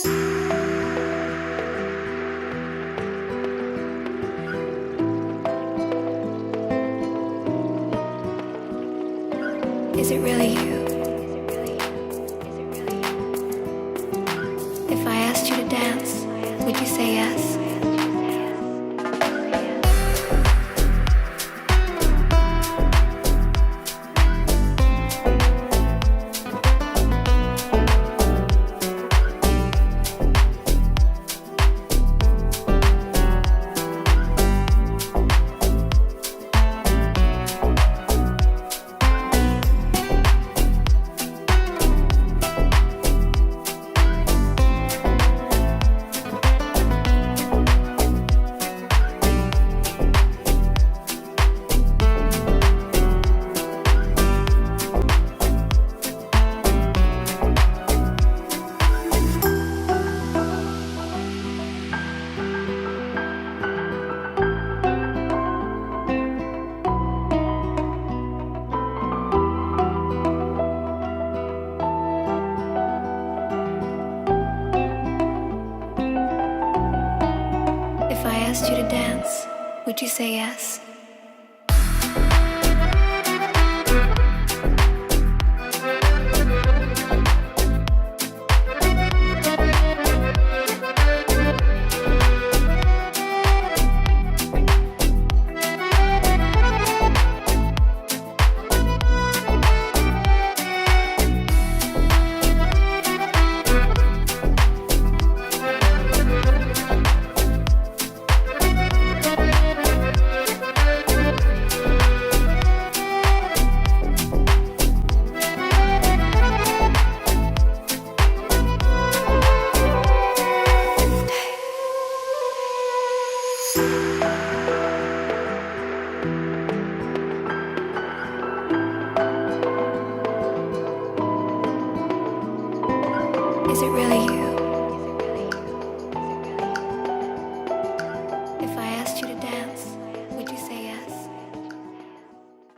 Is it really you? If I asked you to dance, would you say yes? If I asked you to dance, would you say yes? Is it really you?